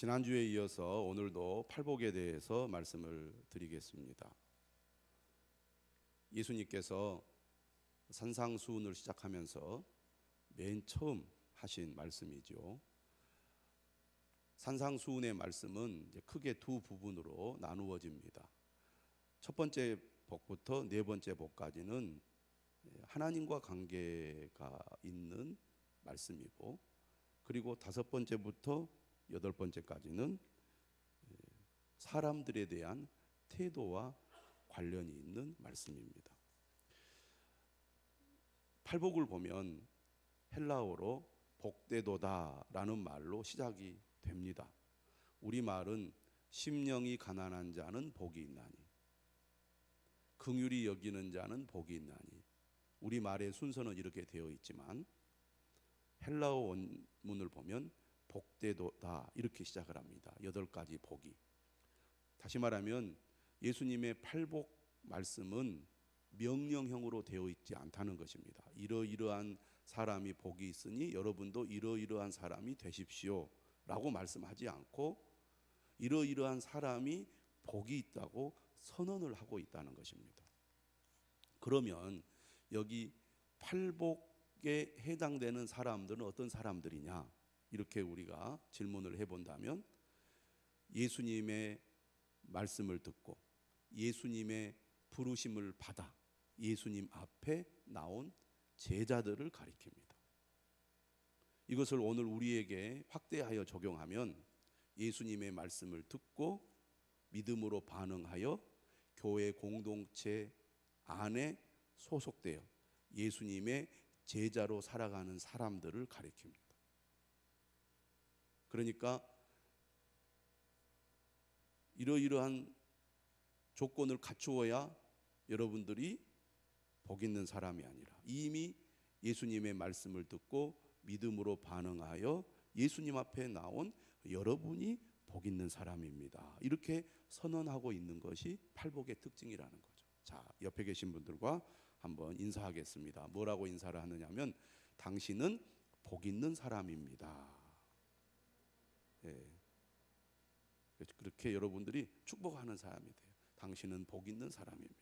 지난주에 이어서 오늘도 팔복에 대해서 말씀을 드리겠습니다. 예수님께서 산상수훈을 시작하면서 맨 처음 하신 말씀이죠. 산상수훈의 말씀은 크게 두 부분으로 나누어집니다. 첫 번째 복부터 네 번째 복까지는 하나님과 관계가 있는 말씀이고, 그리고 다섯 번째부터 여덟 번째까지는 사람들에 대한 태도와 관련이 있는 말씀입니다. 팔복을 보면 헬라어로 복되도다라는 말로 시작이 됩니다. 우리말은 심령이 가난한 자는 복이 있나니, 긍휼히 여기는 자는 복이 있나니, 우리말의 순서는 이렇게 되어 있지만 헬라어 원문을 보면 복되도다 이렇게 시작을 합니다. 8가지 복이. 다시 말하면 예수님의 팔복 말씀은 명령형으로 되어 있지 않다는 것입니다. 이러이러한 사람이 복이 있으니 여러분도 이러이러한 사람이 되십시오 라고 말씀하지 않고, 이러이러한 사람이 복이 있다고 선언을 하고 있다는 것입니다. 그러면 여기 팔복에 해당되는 사람들은 어떤 사람들이냐, 이렇게 우리가 질문을 해본다면, 예수님의 말씀을 듣고 예수님의 부르심을 받아 예수님 앞에 나온 제자들을 가리킵니다. 이것을 오늘 우리에게 확대하여 적용하면 예수님의 말씀을 듣고 믿음으로 반응하여 교회 공동체 안에 소속되어 예수님의 제자로 살아가는 사람들을 가리킵니다. 그러니까 이러이러한 조건을 갖추어야 여러분들이 복 있는 사람이 아니라 이미 예수님의 말씀을 듣고 믿음으로 반응하여 예수님 앞에 나온 여러분이 복 있는 사람입니다. 이렇게 선언하고 있는 것이 팔복의 특징이라는 거죠. 자, 옆에 계신 분들과 한번 인사하겠습니다. 뭐라고 인사를 하느냐면, 당신은 복 있는 사람입니다. 예. 그렇게 여러분들이 축복하는 사람이 돼요. 당신은 복 있는 사람입니다.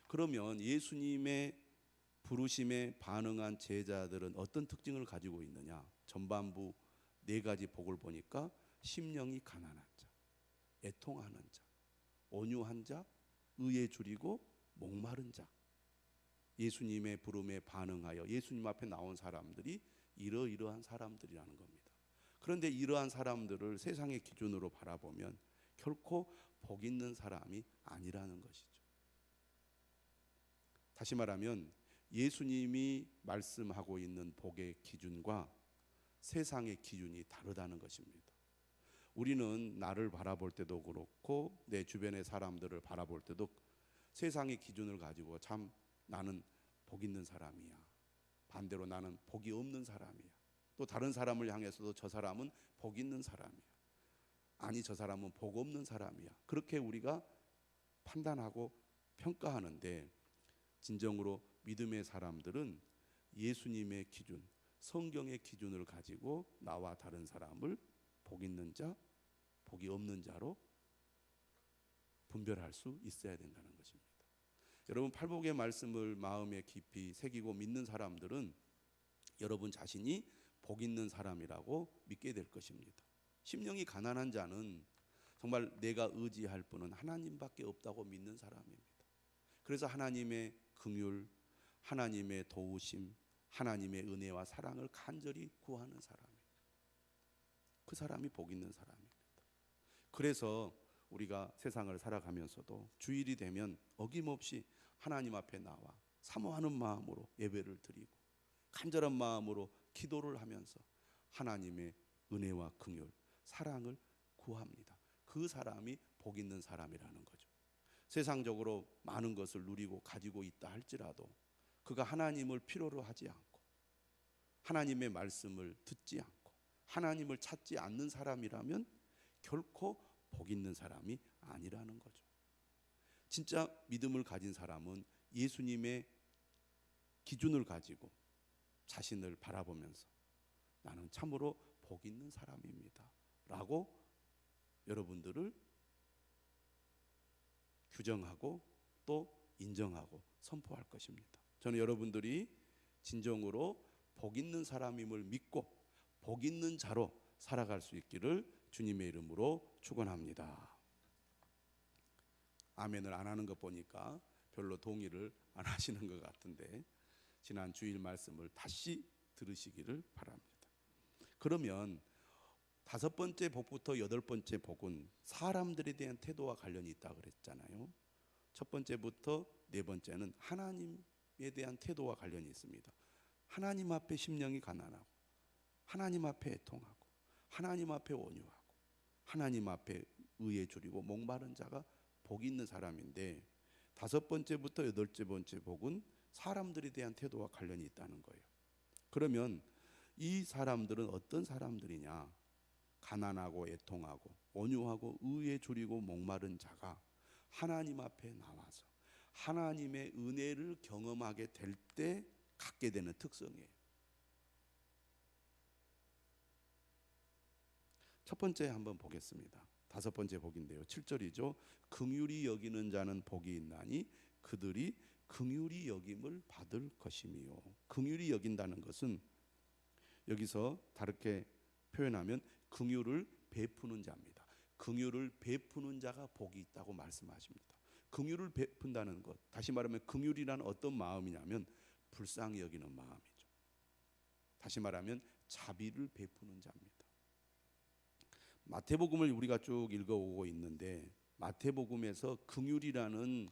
그러면 예수님의 부르심에 반응한 제자들은 어떤 특징을 가지고 있느냐? 전반부 4가지 복을 보니까 심령이 가난한 자, 애통하는 자, 온유한 자, 의에 줄이고 목마른 자. 예수님의 부름에 반응하여 예수님 앞에 나온 사람들이 이러이러한 사람들이라는 겁니다. 그런데 이러한 사람들을 세상의 기준으로 바라보면 결코 복 있는 사람이 아니라는 것이죠. 다시 말하면 예수님이 말씀하고 있는 복의 기준과 세상의 기준이 다르다는 것입니다. 우리는 나를 바라볼 때도 그렇고 내 주변의 사람들을 바라볼 때도 세상의 기준을 가지고 참 나는 복 있는 사람이야, 반대로 나는 복이 없는 사람이야, 또 다른 사람을 향해서도 저 사람은 복 있는 사람이야, 아니 저 사람은 복 없는 사람이야, 그렇게 우리가 판단하고 평가하는데, 진정으로 믿음의 사람들은 예수님의 기준, 성경의 기준을 가지고 나와 다른 사람을 복 있는 자, 복이 없는 자로 분별할 수 있어야 된다는 것입니다. 여러분, 팔복의 말씀을 마음에 깊이 새기고 믿는 사람들은 여러분 자신이 복 있는 사람이라고 믿게 될 것입니다. 심령이 가난한 자는 정말 내가 의지할 분은 하나님밖에 없다고 믿는 사람입니다. 그래서 하나님의 긍휼, 하나님의 도우심, 하나님의 은혜와 사랑을 간절히 구하는 사람이에요. 그 사람이 복 있는 사람입니다. 그래서 우리가 세상을 살아가면서도 주일이 되면 어김없이 하나님 앞에 나와 사모하는 마음으로 예배를 드리고 간절한 마음으로 기도를 하면서 하나님의 은혜와 긍휼, 사랑을 구합니다. 그 사람이 복 있는 사람이라는 거죠. 세상적으로 많은 것을 누리고 가지고 있다 할지라도 그가 하나님을 필요로 하지 않고 하나님의 말씀을 듣지 않고 하나님을 찾지 않는 사람이라면 결코 복 있는 사람이 아니라는 거죠. 진짜 믿음을 가진 사람은 예수님의 기준을 가지고 자신을 바라보면서 나는 참으로 복 있는 사람입니다 라고 여러분들을 규정하고 또 인정하고 선포할 것입니다. 저는 여러분들이 진정으로 복 있는 사람임을 믿고 복 있는 자로 살아갈 수 있기를 주님의 이름으로 축원합니다. 아멘을 안 하는 것 보니까 별로 동의를 안 하시는 것 같은데 지난 주일 말씀을 다시 들으시기를 바랍니다. 그러면 5번째 복부터 8번째 복은 사람들에 대한 태도와 관련이 있다고 그랬잖아요. 첫 번째부터 4번째는 하나님에 대한 태도와 관련이 있습니다. 하나님 앞에 심령이 가난하고 하나님 앞에 애통하고 하나님 앞에 온유하고 하나님 앞에 의에 줄이고 목마른 자가 복이 있는 사람인데 5번째부터 8번째 복은 사람들에 대한 태도와 관련이 있다는 거예요. 그러면 이 사람들은 어떤 사람들이냐? 가난하고 애통하고 온유하고 의에 줄이고 목마른 자가 하나님 앞에 나와서 하나님의 은혜를 경험하게 될 때 갖게 되는 특성이에요. 첫 번째 한번 보겠습니다. 5번째 복인데요. 7절이죠. 긍휼히 여기는 자는 복이 있나니 그들이 긍휼히 여김을 받을 것이며. 긍휼히 여긴다는 것은 여기서 다르게 표현하면 긍휼을 베푸는 자입니다. 긍휼을 베푸는 자가 복이 있다고 말씀하십니다. 긍휼을 베푼다는 것, 다시 말하면 긍휼이란 어떤 마음이냐면 불쌍히 여기는 마음이죠. 다시 말하면 자비를 베푸는 자입니다. 마태복음을 우리가 쭉 읽어오고 있는데 마태복음에서 긍휼이라는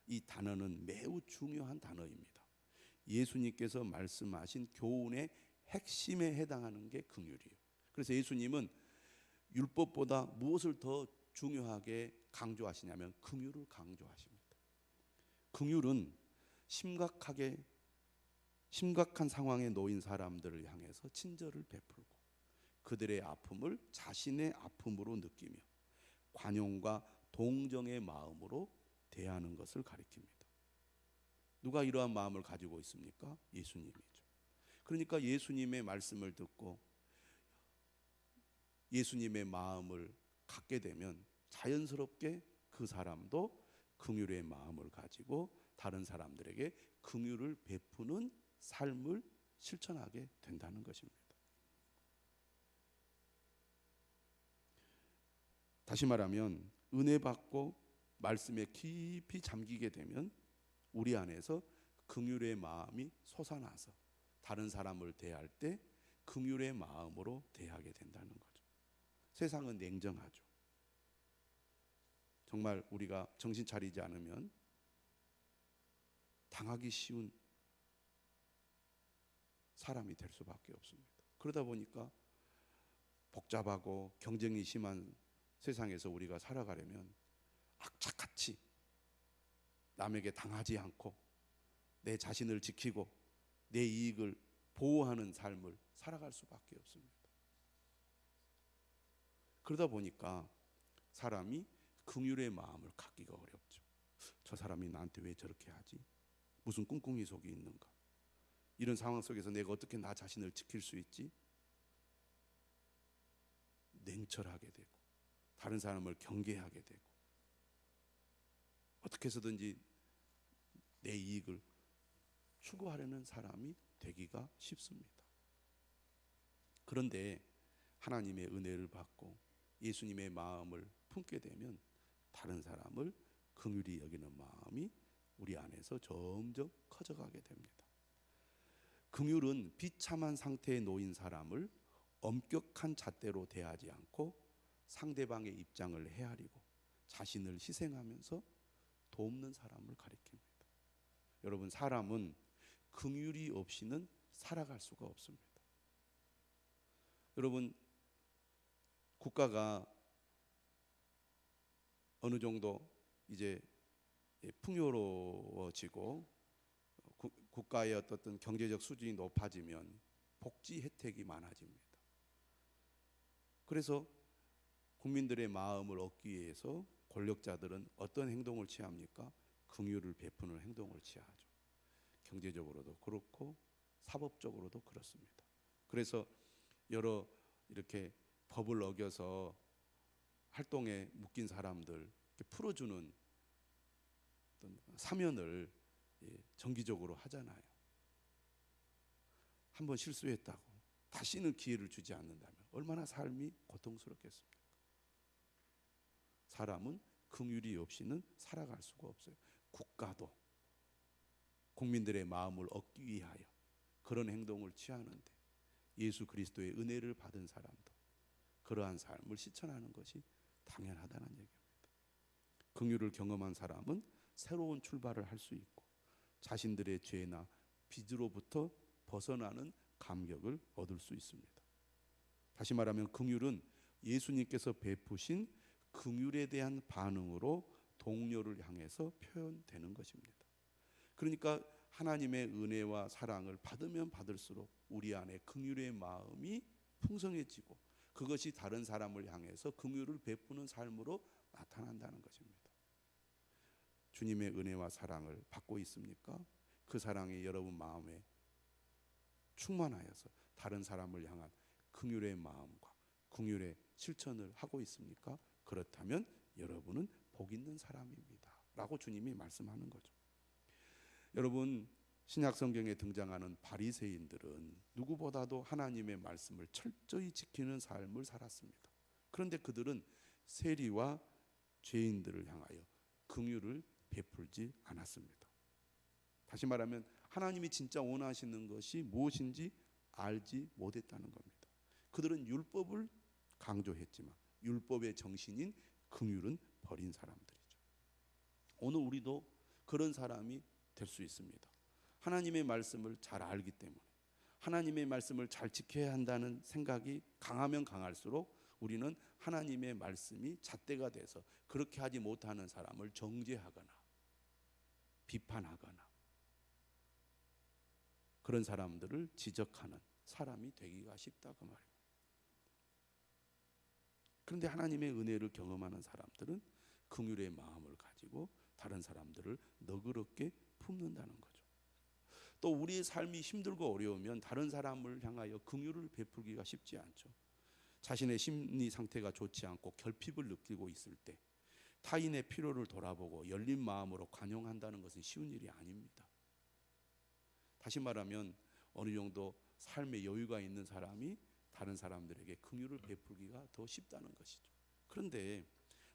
이 단어는 매우 중요한 단어입니다. 예수님께서 말씀하신 교훈의 핵심에 해당하는 게 긍휼이에요. 그래서 예수님은 율법보다 무엇을 더 중요하게 강조하시냐면 긍휼을 강조하십니다. 긍휼은 심각한 상황에 놓인 사람들을 향해서 친절을 베풀고 그들의 아픔을 자신의 아픔으로 느끼며 관용과 동정의 마음으로 대하는 것을 가리킵니다. 누가 이러한 마음을 가지고 있습니까? 예수님이죠. 그러니까 예수님의 말씀을 듣고 예수님의 마음을 갖게 되면 자연스럽게 그 사람도 긍휼의 마음을 가지고 다른 사람들에게 긍휼을 베푸는 삶을 실천하게 된다는 것입니다. 다시 말하면 은혜 받고 말씀에 깊이 잠기게 되면 우리 안에서 긍휼의 마음이 솟아나서 다른 사람을 대할 때 긍휼의 마음으로 대하게 된다는 거죠. 세상은 냉정하죠. 정말 우리가 정신 차리지 않으면 당하기 쉬운 사람이 될 수밖에 없습니다. 그러다 보니까 복잡하고 경쟁이 심한 세상에서 우리가 살아가려면 악착같이 남에게 당하지 않고 내 자신을 지키고 내 이익을 보호하는 삶을 살아갈 수밖에 없습니다. 그러다 보니까 사람이 긍휼의 마음을 갖기가 어렵죠. 저 사람이 나한테 왜 저렇게 하지? 무슨 꿍꿍이 속이 있는가? 이런 상황 속에서 내가 어떻게 나 자신을 지킬 수 있지? 냉철하게 되고 다른 사람을 경계하게 되고 어떻게 해서든지 내 이익을 추구하려는 사람이 되기가 쉽습니다. 그런데 하나님의 은혜를 받고 예수님의 마음을 품게 되면 다른 사람을 긍휼히 여기는 마음이 우리 안에서 점점 커져가게 됩니다. 긍휼은 비참한 상태에 놓인 사람을 엄격한 잣대로 대하지 않고 상대방의 입장을 헤아리고 자신을 희생하면서 돕는 사람을 가리킵니다. 여러분, 사람은 긍휼이 없이는 살아갈 수가 없습니다. 여러분, 국가가 어느 정도 이제 풍요로워지고 국가의 어떤 경제적 수준이 높아지면 복지 혜택이 많아집니다. 그래서 국민들의 마음을 얻기 위해서 권력자들은 어떤 행동을 취합니까? 긍휼을 베푸는 행동을 취하죠. 경제적으로도 그렇고 사법적으로도 그렇습니다. 그래서 여러 이렇게 법을 어겨서 활동에 묶인 사람들 이렇게 풀어주는 어떤 사면을 정기적으로 하잖아요. 한번 실수했다고 다시는 기회를 주지 않는다면 얼마나 삶이 고통스럽겠습니까? 사람은 긍휼이 없이는 살아갈 수가 없어요. 국가도 국민들의 마음을 얻기 위하여 그런 행동을 취하는데 예수 그리스도의 은혜를 받은 사람도 그러한 삶을 실천하는 것이 당연하다는 얘기입니다. 긍휼을 경험한 사람은 새로운 출발을 할 수 있고 자신들의 죄나 빚으로부터 벗어나는 감격을 얻을 수 있습니다. 다시 말하면 긍휼은 예수님께서 베푸신 긍휼에 대한 반응으로 동료를 향해서 표현되는 것입니다. 그러니까 하나님의 은혜와 사랑을 받으면 받을수록 우리 안에 긍휼의 마음이 풍성해지고 그것이 다른 사람을 향해서 긍휼을 베푸는 삶으로 나타난다는 것입니다. 주님의 은혜와 사랑을 받고 있습니까? 그 사랑이 여러분 마음에 충만하여서 다른 사람을 향한 긍휼의 마음과 긍휼의 실천을 하고 있습니까? 그렇다면 여러분은 복 있는 사람입니다 라고 주님이 말씀하는 거죠. 여러분, 신약 성경에 등장하는 바리새인들은 누구보다도 하나님의 말씀을 철저히 지키는 삶을 살았습니다. 그런데 그들은 세리와 죄인들을 향하여 긍휼을 베풀지 않았습니다. 다시 말하면 하나님이 진짜 원하시는 것이 무엇인지 알지 못했다는 겁니다. 그들은 율법을 강조했지만 율법의 정신인 긍휼은 버린 사람들이죠. 오늘 우리도 그런 사람이 될 수 있습니다. 하나님의 말씀을 잘 알기 때문에 하나님의 말씀을 잘 지켜야 한다는 생각이 강하면 강할수록 우리는 하나님의 말씀이 잣대가 돼서 그렇게 하지 못하는 사람을 정죄하거나 비판하거나 그런 사람들을 지적하는 사람이 되기가 쉽다 그 말입니다. 그런데 하나님의 은혜를 경험하는 사람들은 긍휼의 마음을 가지고 다른 사람들을 너그럽게 품는다는 거죠. 또 우리의 삶이 힘들고 어려우면 다른 사람을 향하여 긍휼을 베풀기가 쉽지 않죠. 자신의 심리 상태가 좋지 않고 결핍을 느끼고 있을 때 타인의 필요를 돌아보고 열린 마음으로 관용한다는 것은 쉬운 일이 아닙니다. 다시 말하면 어느 정도 삶의 여유가 있는 사람이 다른 사람들에게 긍휼을 베풀기가 더 쉽다는 것이죠. 그런데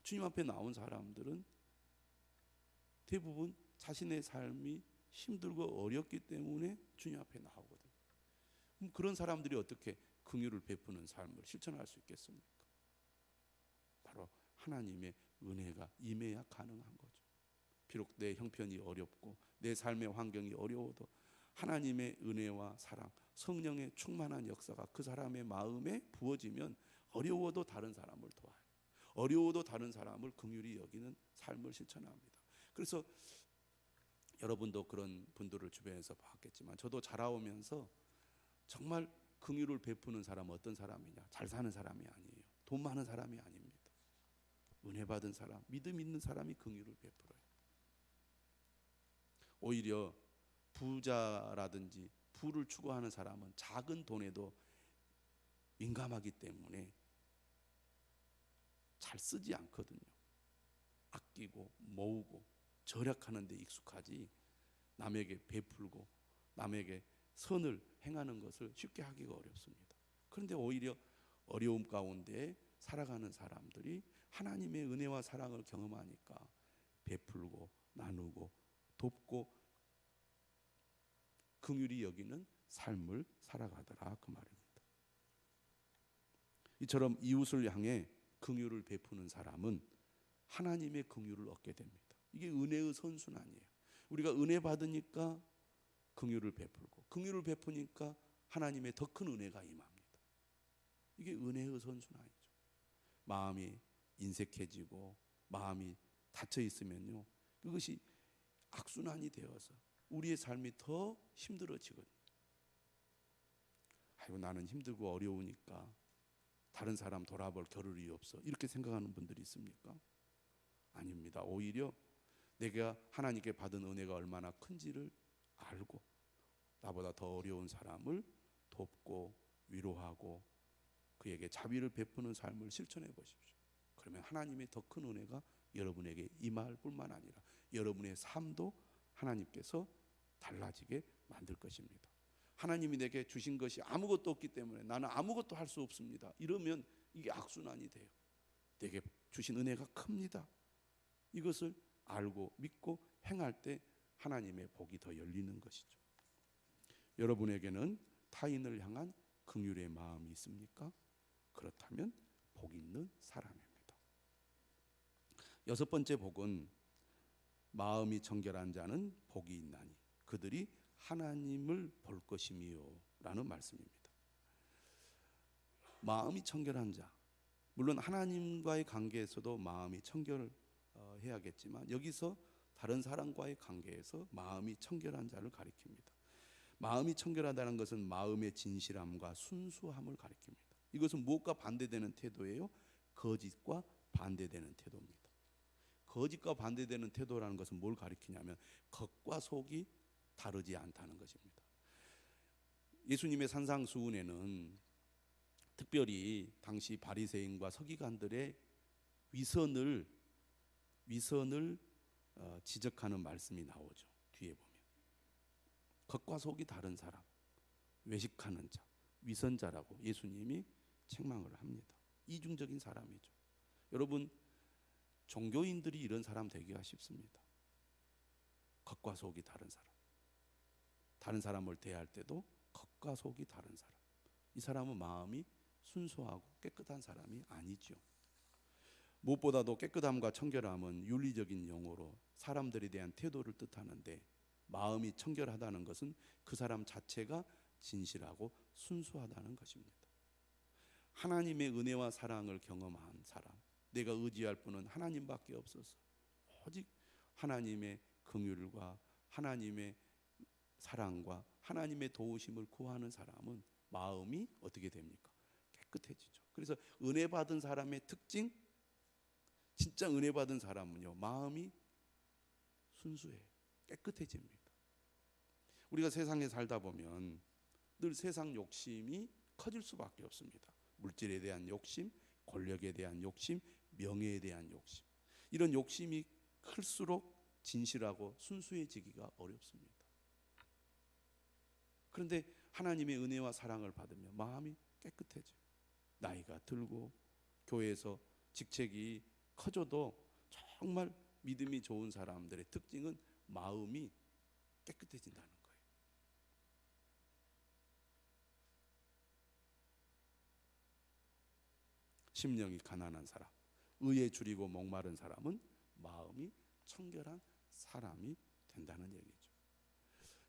주님 앞에 나온 사람들은 대부분 자신의 삶이 힘들고 어렵기 때문에 주님 앞에 나오거든요. 그럼 그런 사람들이 어떻게 긍휼을 베푸는 삶을 실천할 수 있겠습니까? 바로 하나님의 은혜가 임해야 가능한 거죠. 비록 내 형편이 어렵고 내 삶의 환경이 어려워도 하나님의 은혜와 사랑, 성령의 충만한 역사가 그 사람의 마음에 부어지면 어려워도 다른 사람을 도와요. 어려워도 다른 사람을 긍휼히 여기는 삶을 실천합니다. 그래서 여러분도 그런 분들을 주변에서 봤겠지만 저도 자라오면서 정말 긍휼을 베푸는 사람은 어떤 사람이냐? 잘 사는 사람이 아니에요. 돈 많은 사람이 아닙니다. 은혜 받은 사람, 믿음 있는 사람이 긍휼을 베풀어요. 오히려 부자라든지 부를 추구하는 사람은 작은 돈에도 민감하기 때문에 잘 쓰지 않거든요. 아끼고 모으고 절약하는 데 익숙하지 남에게 베풀고 남에게 선을 행하는 것을 쉽게 하기가 어렵습니다. 그런데 오히려 어려움 가운데 살아가는 사람들이 하나님의 은혜와 사랑을 경험하니까 베풀고 나누고 돕고 긍휼히 여기는 삶을 살아가더라 그 말입니다. 이처럼 이웃을 향해 긍휼을 베푸는 사람은 하나님의 긍휼을 얻게 됩니다. 이게 은혜의 선순환이에요. 우리가 은혜 받으니까 긍휼을 베풀고 긍휼을 베푸니까 하나님의 더 큰 은혜가 임합니다. 이게 은혜의 선순환이죠. 마음이 인색해지고 마음이 닫혀 있으면요, 그것이 악순환이 되어서 우리의 삶이 더 힘들어지거든요. 아이고 나는 힘들고 어려우니까 다른 사람 돌아볼 겨를이 없어 이렇게 생각하는 분들이 있습니까? 아닙니다. 오히려 내가 하나님께 받은 은혜가 얼마나 큰지를 알고 나보다 더 어려운 사람을 돕고 위로하고 그에게 자비를 베푸는 삶을 실천해 보십시오. 그러면 하나님의 더 큰 은혜가 여러분에게 임할 뿐만 아니라 여러분의 삶도 하나님께서 달라지게 만들 것입니다. 하나님이 내게 주신 것이 아무것도 없기 때문에 나는 아무것도 할 수 없습니다. 이러면 이게 악순환이 돼요. 내게 주신 은혜가 큽니다. 이것을 알고 믿고 행할 때 하나님의 복이 더 열리는 것이죠. 여러분에게는 타인을 향한 긍휼의 마음이 있습니까? 그렇다면 복 있는 사람입니다. 여섯 번째 복은 마음이 청결한 자는 복이 있나니 그들이 하나님을 볼 것이미요 라는 말씀입니다. 마음이 청결한 자, 물론 하나님과의 관계에서도 마음이 청결해야겠지만 여기서 다른 사람과의 관계에서 마음이 청결한 자를 가리킵니다. 마음이 청결하다는 것은 마음의 진실함과 순수함을 가리킵니다. 이것은 무엇과 반대되는 태도예요? 거짓과 반대되는 태도입니다. 거짓과 반대되는 태도라는 것은 뭘 가리키냐면 겉과 속이 다르지 않다는 것입니다. 예수님의 산상수훈에는 특별히 당시 바리새인과 서기관들의 위선을 지적하는 말씀이 나오죠. 뒤에 보면 겉과 속이 다른 사람, 외식하는 자, 위선자라고 예수님이 책망을 합니다. 이중적인 사람이죠. 여러분, 종교인들이 이런 사람 되기가 쉽습니다. 겉과 속이 다른 사람, 다른 사람을 대할 때도 겉과 속이 다른 사람, 이 사람은 마음이 순수하고 깨끗한 사람이 아니죠. 무엇보다도 깨끗함과 청결함은 윤리적인 용어로 사람들에 대한 태도를 뜻하는데 마음이 청결하다는 것은 그 사람 자체가 진실하고 순수하다는 것입니다. 하나님의 은혜와 사랑을 경험한 사람, 내가 의지할 분은 하나님밖에 없어서 오직 하나님의 긍휼과 하나님의 사랑과 하나님의 도우심을 구하는 사람은 마음이 어떻게 됩니까? 깨끗해지죠. 그래서 은혜 받은 사람의 특징, 진짜 은혜 받은 사람은요, 마음이 순수해요. 깨끗해집니다. 우리가 세상에 살다 보면 늘 세상 욕심이 커질 수밖에 없습니다. 물질에 대한 욕심, 권력에 대한 욕심, 명예에 대한 욕심. 이런 욕심이 클수록 진실하고 순수해지기가 어렵습니다. 그런데 하나님의 은혜와 사랑을 받으면 마음이 깨끗해져요. 나이가 들고 교회에서 직책이 커져도 정말 믿음이 좋은 사람들의 특징은 마음이 깨끗해진다는 거예요. 심령이 가난한 사람, 의에 줄이고 목마른 사람은 마음이 청결한 사람이 된다는 얘기죠.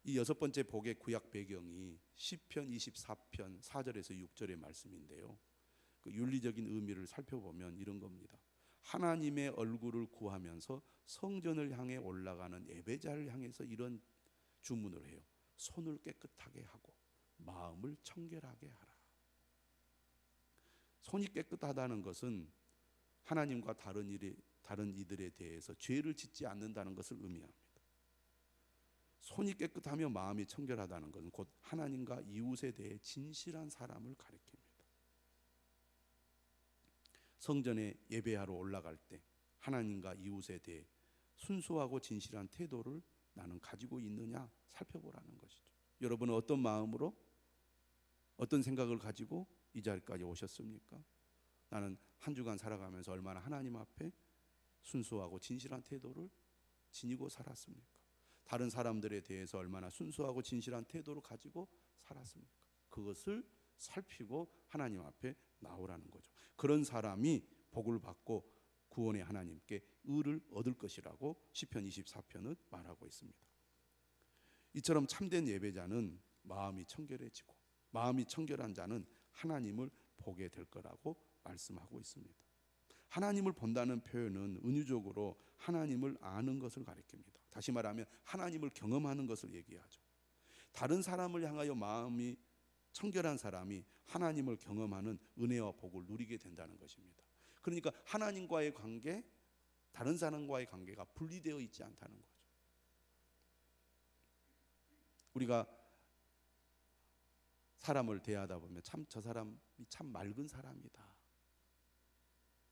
이 여섯 번째 복의 구약 배경이 시편 24편 4절에서 6절의 말씀인데요. 그 윤리적인 의미를 살펴보면 이런 겁니다. 하나님의 얼굴을 구하면서 성전을 향해 올라가는 예배자를 향해서 이런 주문을 해요. 손을 깨끗하게 하고 마음을 청결하게 하라. 손이 깨끗하다는 것은 하나님과 다른 이들에 대해서 죄를 짓지 않는다는 것을 의미합니다. 손이 깨끗하며 마음이 청결하다는 것은 곧 하나님과 이웃에 대해 진실한 사람을 가리킵니다. 성전에 예배하러 올라갈 때 하나님과 이웃에 대해 순수하고 진실한 태도를 나는 가지고 있느냐 살펴보라는 것이죠. 여러분은 어떤 마음으로 어떤 생각을 가지고 이 자리까지 오셨습니까? 나는 한 주간 살아가면서 얼마나 하나님 앞에 순수하고 진실한 태도를 지니고 살았습니까? 다른 사람들에 대해서 얼마나 순수하고 진실한 태도를 가지고 살았습니까? 그것을 살피고 하나님 앞에 나오라는 거죠. 그런 사람이 복을 받고 구원의 하나님께 의를 얻을 것이라고 시편 24편은 말하고 있습니다. 이처럼 참된 예배자는 마음이 청결해지고 마음이 청결한 자는 하나님을 보게 될 거라고 말씀하고 있습니다. 하나님을 본다는 표현은 은유적으로 하나님을 아는 것을 가리킵니다. 다시 말하면 하나님을 경험하는 것을 얘기하죠. 다른 사람을 향하여 마음이 청결한 사람이 하나님을 경험하는 은혜와 복을 누리게 된다는 것입니다. 그러니까 하나님과의 관계, 다른 사람과의 관계가 분리되어 있지 않다는 거죠. 우리가 사람을 대하다 보면 참 저 사람이 참 맑은 사람이다,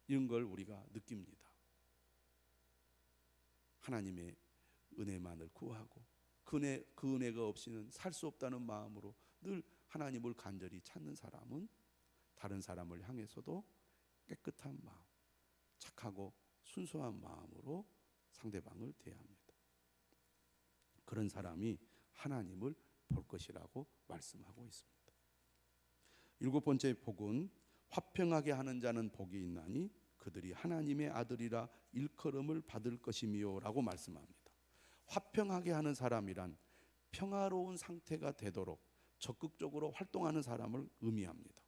이런 걸 우리가 느낍니다. 하나님의 은혜만을 구하고 그 은혜가 없이는 살 수 없다는 마음으로 늘 하나님을 간절히 찾는 사람은 다른 사람을 향해서도 깨끗한 마음, 착하고 순수한 마음으로 상대방을 대합니다. 그런 사람이 하나님을 볼 것이라고 말씀하고 있습니다. 7번째 복은 화평하게 하는 자는 복이 있나니 그들이 하나님의 아들이라 일컬음을 받을 것이미요 라고 말씀합니다. 화평하게 하는 사람이란 평화로운 상태가 되도록 적극적으로 활동하는 사람을 의미합니다.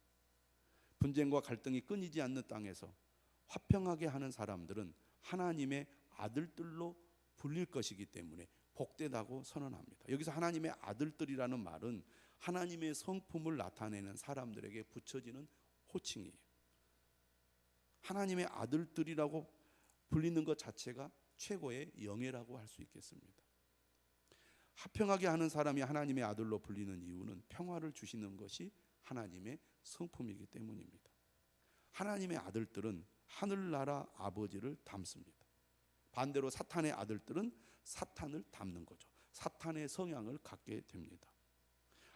분쟁과 갈등이 끊이지 않는 땅에서 화평하게 하는 사람들은 하나님의 아들들로 불릴 것이기 때문에 복되다고 선언합니다. 여기서 하나님의 아들들이라는 말은 하나님의 성품을 나타내는 사람들에게 붙여지는 호칭이에요. 하나님의 아들들이라고 불리는 것 자체가 최고의 영예라고 할 수 있겠습니다. 화평하게 하는 사람이 하나님의 아들로 불리는 이유는 평화를 주시는 것이 하나님의 성품이기 때문입니다. 하나님의 아들들은 하늘나라 아버지를 닮습니다. 반대로 사탄의 아들들은 사탄을 닮는 거죠. 사탄의 성향을 갖게 됩니다.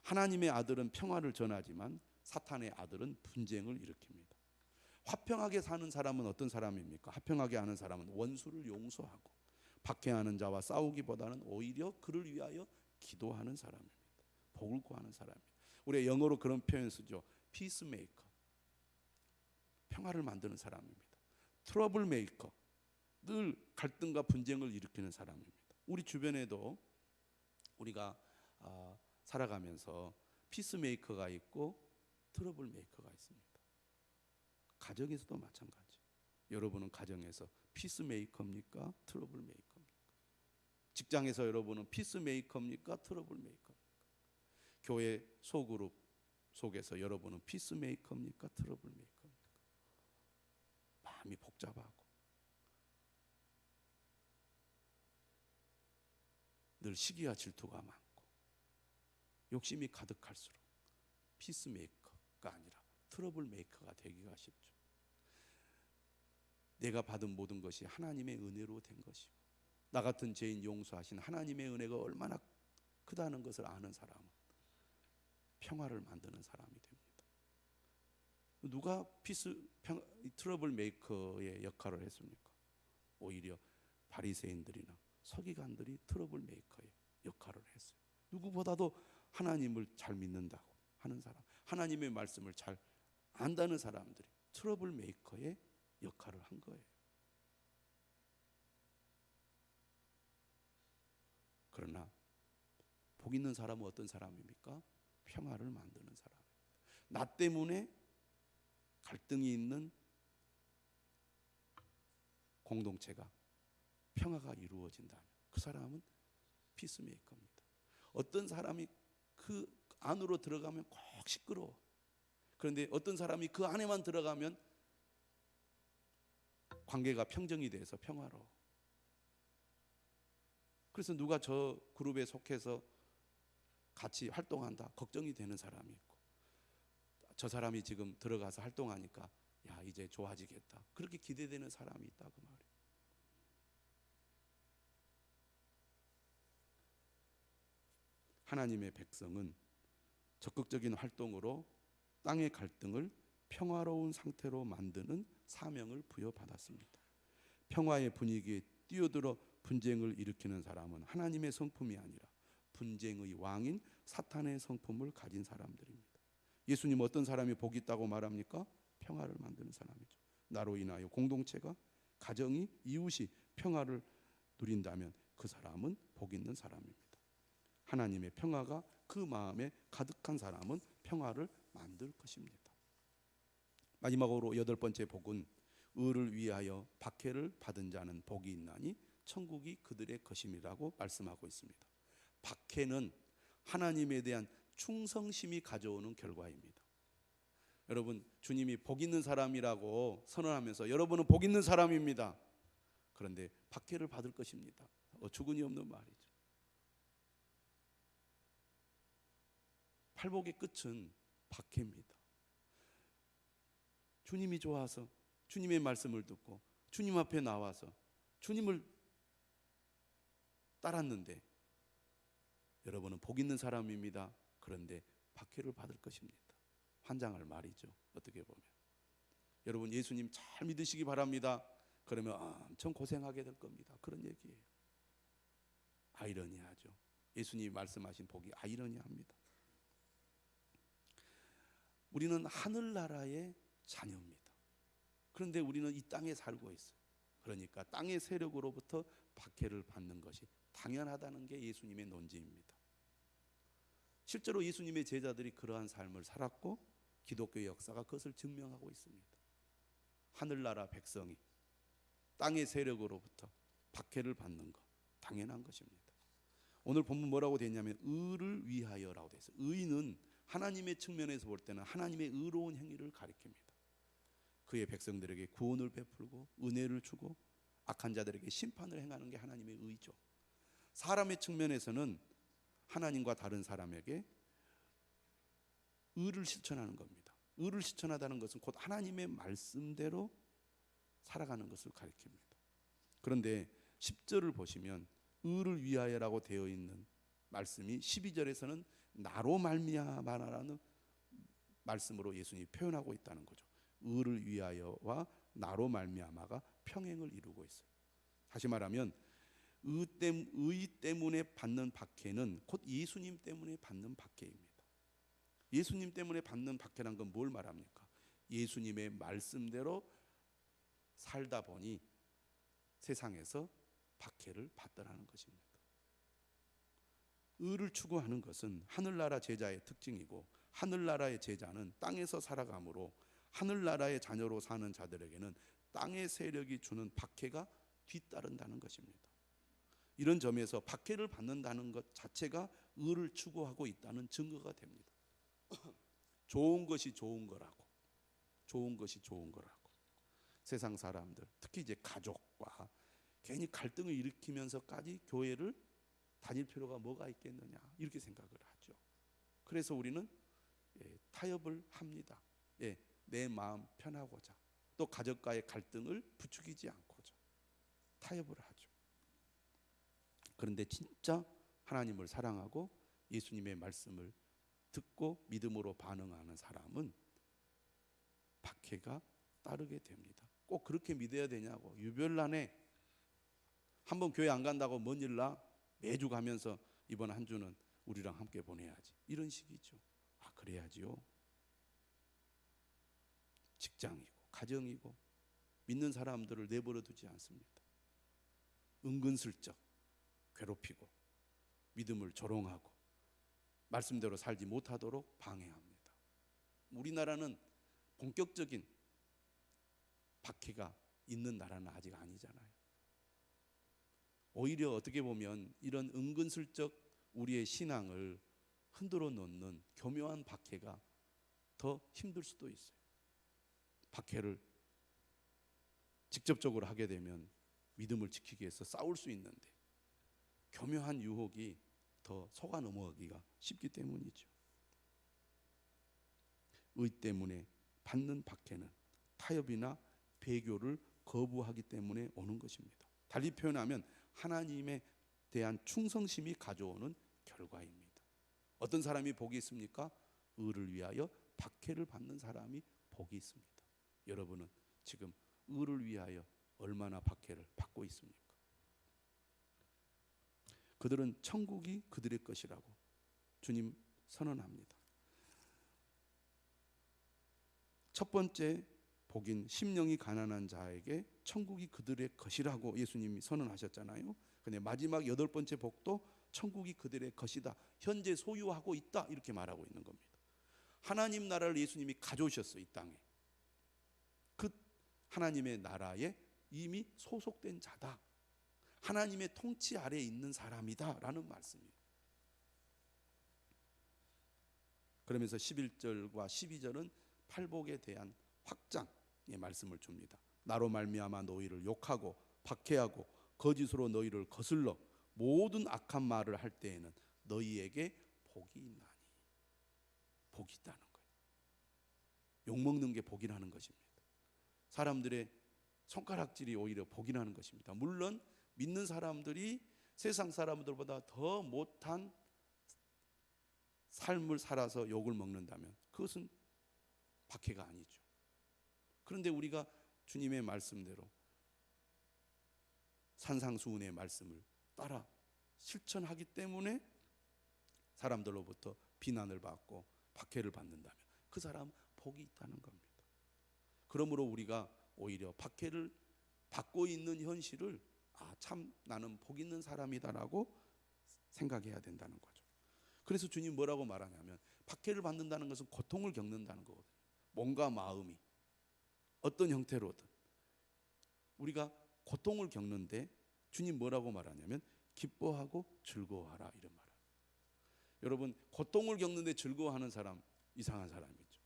하나님의 아들은 평화를 전하지만 사탄의 아들은 분쟁을 일으킵니다. 화평하게 사는 사람은 어떤 사람입니까? 화평하게 하는 사람은 원수를 용서하고 박해하는 자와 싸우기보다는 오히려 그를 위하여 기도하는 사람입니다. 복을 구하는 사람입니다. 우리 영어로 그런 표현 쓰죠. 피스메이커, 평화를 만드는 사람입니다. 트러블 메이커, 늘 갈등과 분쟁을 일으키는 사람입니다. 우리 주변에도 우리가 살아가면서 피스메이커가 있고 트러블 메이커가 있습니다. 가정에서도 마찬가지. 여러분은 가정에서 피스메이커입니까? 트러블 메이커입니까? 직장에서 여러분은 피스메이커입니까? 트러블 메이커입니까? 교회 소그룹 속에서 여러분은 피스메이커입니까? 트러블 메이커입니까? 마음이 복잡하고 늘 시기와 질투가 많고 욕심이 가득할수록 피스메이커가 아니라 트러블 메이커가 되기가 쉽죠. 내가 받은 모든 것이 하나님의 은혜로 된 것이고 나 같은 죄인 용서하신 하나님의 은혜가 얼마나 크다는 것을 아는 사람은 평화를 만드는 사람이 됩니다. 누가 트러블 메이커의 역할을 했습니까? 오히려 바리새인들이나 서기관들이 트러블 메이커의 역할을 했어요. 누구보다도 하나님을 잘 믿는다고 하는 사람, 하나님의 말씀을 잘 안다는 사람들이 트러블 메이커의 역할을 한 거예요. 그러나 복 있는 사람은 어떤 사람입니까? 평화를 만드는 사람입니다. 나 때문에 갈등이 있는 공동체가 평화가 이루어진다면 그 사람은 피스메이커입니다. 어떤 사람이 그 안으로 들어가면 꼭 시끄러워. 그런데 어떤 사람이 그 안에만 들어가면 관계가 평정이 돼서 평화로워. 그래서 누가 저 그룹에 속해서 같이 활동한다 걱정이 되는 사람이 있고, 저 사람이 지금 들어가서 활동하니까 야 이제 좋아지겠다 그렇게 기대되는 사람이 있다 그 말이에요. 하나님의 백성은 적극적인 활동으로 땅의 갈등을 평화로운 상태로 만드는 사명을 부여받았습니다. 평화의 분위기에 뛰어들어 분쟁을 일으키는 사람은 하나님의 성품이 아니라 분쟁의 왕인 사탄의 성품을 가진 사람들입니다. 예수님 어떤 사람이 복이 있다고 말합니까? 평화를 만드는 사람이죠. 나로 인하여 공동체가, 가정이, 이웃이 평화를 누린다면 그 사람은 복 있는 사람입니다. 하나님의 평화가 그 마음에 가득한 사람은 평화를 만들 것입니다. 마지막으로 8번째 복은 의를 위하여 박해를 받은 자는 복이 있나니 천국이 그들의 것임이라고 말씀하고 있습니다. 박해는 하나님에 대한 충성심이 가져오는 결과입니다. 여러분, 주님이 복 있는 사람이라고 선언하면서 여러분은 복 있는 사람입니다. 그런데 박해를 받을 것입니다. 어처구니 없는 말이죠. 팔복의 끝은 박해입니다. 주님이 좋아서 주님의 말씀을 듣고 주님 앞에 나와서 주님을 따랐는데 여러분은 복 있는 사람입니다. 그런데 박해를 받을 것입니다. 환장할 말이죠. 어떻게 보면 여러분 예수님 잘 믿으시기 바랍니다. 그러면 엄청 고생하게 될 겁니다. 그런 얘기예요. 아이러니하죠. 예수님이 말씀하신 복이 아이러니합니다. 우리는 하늘나라의 자녀입니다. 그런데 우리는 이 땅에 살고 있어요. 그러니까 땅의 세력으로부터 박해를 받는 것이 당연하다는 게 예수님의 논지입니다. 실제로 예수님의 제자들이 그러한 삶을 살았고 기독교의 역사가 그것을 증명하고 있습니다. 하늘나라 백성이 땅의 세력으로부터 박해를 받는 것 당연한 것입니다. 오늘 본문 뭐라고 되어 있냐면 의를 위하여라고 되어 있어요. 의는 하나님의 측면에서 볼 때는 하나님의 의로운 행위를 가리킵니다. 그의 백성들에게 구원을 베풀고 은혜를 주고 악한 자들에게 심판을 행하는 게 하나님의 의죠. 사람의 측면에서는 하나님과 다른 사람에게 의를 실천하는 겁니다. 의를 실천하다는 것은 곧 하나님의 말씀대로 살아가는 것을 가리킵니다. 그런데 10절을 보시면 의를 위하여라고 되어 있는 말씀이 12절에서는 나로 말미암아라는 말씀으로 예수님이 표현하고 있다는 거죠. 의를 위하여와 나로 말미암아가 평행을 이루고 있어요. 다시 말하면 의 때문에 받는 박해는 곧 예수님 때문에 받는 박해입니다. 예수님 때문에 받는 박해란 건 뭘 말합니까? 예수님의 말씀대로 살다 보니 세상에서 박해를 받더라는 것입니다. 의를 추구하는 것은 하늘나라 제자의 특징이고 하늘나라의 제자는 땅에서 살아가므로 하늘나라의 자녀로 사는 자들에게는 땅의 세력이 주는 박해가 뒤따른다는 것입니다. 이런 점에서 박해를 받는다는 것 자체가 의를 추구하고 있다는 증거가 됩니다. 좋은 것이 좋은 거라고, 좋은 것이 좋은 거라고 세상 사람들, 특히 이제 가족과 괜히 갈등을 일으키면서까지 교회를 다닐 필요가 뭐가 있겠느냐 이렇게 생각을 하죠. 그래서 우리는 타협을 합니다. 내 마음 편하고자, 또 가족과의 갈등을 부추기지 않고자 타협을 하죠. 그런데 진짜 하나님을 사랑하고 예수님의 말씀을 듣고 믿음으로 반응하는 사람은 박해가 따르게 됩니다. 꼭 그렇게 믿어야 되냐고, 유별난에 한번 교회 안 간다고 뭔 일나 매주 가면서 이번 한 주는 우리랑 함께 보내야지, 이런 식이죠. 그래야지요. 직장이고 가정이고 믿는 사람들을 내버려 두지 않습니다. 은근슬쩍 괴롭히고 믿음을 조롱하고 말씀대로 살지 못하도록 방해합니다. 우리나라는 본격적인 박해가 있는 나라는 아직 아니잖아요. 오히려 어떻게 보면 이런 은근슬쩍 우리의 신앙을 흔들어 놓는 교묘한 박해가 더 힘들 수도 있어요. 박해를 직접적으로 하게 되면 믿음을 지키기 위해서 싸울 수 있는데 교묘한 유혹이 더 속아 넘어가기가 쉽기 때문이죠. 의 때문에 받는 박해는 타협이나 배교를 거부하기 때문에 오는 것입니다. 달리 표현하면 하나님에 대한 충성심이 가져오는 결과입니다. 어떤 사람이 복이 있습니까? 의를 위하여 박해를 받는 사람이 복이 있습니다. 여러분은 지금 의를 위하여 얼마나 박해를 받고 있습니까? 그들은 천국이 그들의 것이라고 주님 선언합니다. 첫 번째 복인 심령이 가난한 자에게 천국이 그들의 것이라고 예수님이 선언하셨잖아요. 근데 마지막 8번째 복도 천국이 그들의 것이다, 현재 소유하고 있다, 이렇게 말하고 있는 겁니다. 하나님 나라를 예수님이 가져오셨어요. 이 땅에 그 하나님의 나라에 이미 소속된 자다, 하나님의 통치 아래에 있는 사람이다 라는 말씀이에요. 그러면서 11절과 12절은 팔복에 대한 확장의 말씀을 줍니다. 나로 말미암아 너희를 욕하고 박해하고 거짓으로 너희를 거슬러 모든 악한 말을 할 때에는 너희에게 복이 있나니, 복이 있다는 거예요. 욕먹는 게 복이라는 것입니다. 사람들의 손가락질이 오히려 복이라는 것입니다. 물론 믿는 사람들이 세상 사람들보다 더 못한 삶을 살아서 욕을 먹는다면 그것은 박해가 아니죠. 그런데 우리가 주님의 말씀대로 산상수훈의 말씀을 따라 실천하기 때문에 사람들로부터 비난을 받고 박해를 받는다면 그 사람은 복이 있다는 겁니다. 그러므로 우리가 오히려 박해를 받고 있는 현실을 참 나는 복 있는 사람이다라고 생각해야 된다는 거죠. 그래서 주님 뭐라고 말하냐면 박해를 받는다는 것은 고통을 겪는다는 거거든요. 몸과 마음이 어떤 형태로든 우리가 고통을 겪는데 주님 뭐라고 말하냐면 기뻐하고 즐거워하라 이런 말이에요. 여러분 고통을 겪는데 즐거워하는 사람 이상한 사람이죠.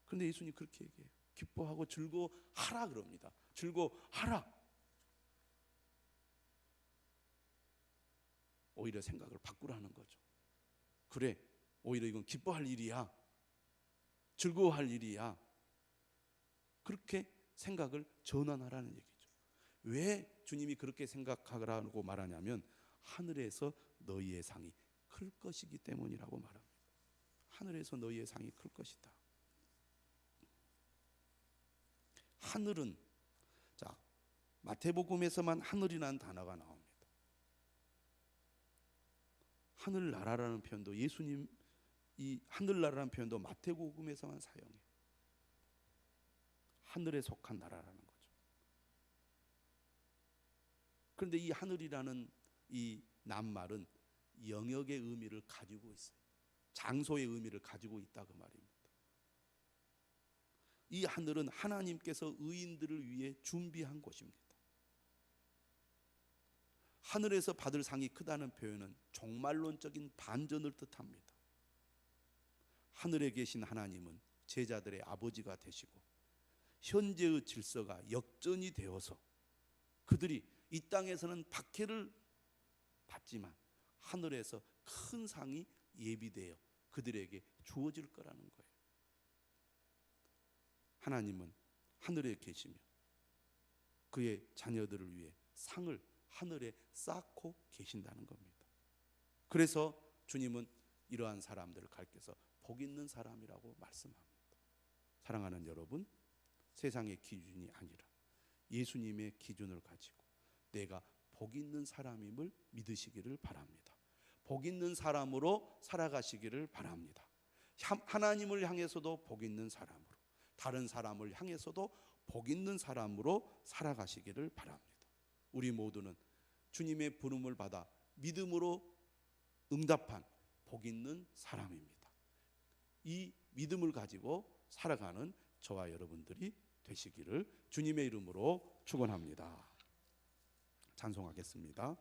그런데 예수님 그렇게 얘기해요. 기뻐하고 즐거워하라 그럽니다. 즐거워하라. 오히려 생각을 바꾸라는 거죠. 그래, 오히려 이건 기뻐할 일이야. 즐거워할 일이야. 그렇게 생각을 전환하라는 얘기죠. 왜 주님이 그렇게 생각하라고 말하냐면 하늘에서 너희의 상이 클 것이기 때문이라고 말합니다. 하늘에서 너희의 상이 클 것이다. 하늘은 자 마태복음에서만 하늘이라는 단어가 나옵니다. 하늘나라라는 표현도 예수님 이 하늘나라라는 표현도 마태복음에서만 사용해요. 하늘에 속한 나라라는 거죠. 그런데 이 하늘이라는 이 낱말은 영역의 의미를 가지고 있어요. 장소의 의미를 가지고 있다 그 말입니다. 이 하늘은 하나님께서 의인들을 위해 준비한 곳입니다. 하늘에서 받을 상이 크다는 표현은 종말론적인 반전을 뜻합니다. 하늘에 계신 하나님은 제자들의 아버지가 되시고 현재의 질서가 역전이 되어서 그들이 이 땅에서는 박해를 받지만 하늘에서 큰 상이 예비되어 그들에게 주어질 거라는 거예요. 하나님은 하늘에 계시며 그의 자녀들을 위해 상을 하늘에 쌓고 계신다는 겁니다. 그래서 주님은 이러한 사람들을 가리켜서 복 있는 사람이라고 말씀합니다. 사랑하는 여러분, 세상의 기준이 아니라 예수님의 기준을 가지고 내가 복 있는 사람임을 믿으시기를 바랍니다. 복 있는 사람으로 살아가시기를 바랍니다. 하나님을 향해서도 복 있는 사람으로, 다른 사람을 향해서도 복 있는 사람으로 살아가시기를 바랍니다. 우리 모두는 주님의 부름을 받아 믿음으로 응답한 복 있는 사람입니다. 이 믿음을 가지고 살아가는 저와 여러분들이 되시기를 주님의 이름으로 축원합니다. 찬송하겠습니다.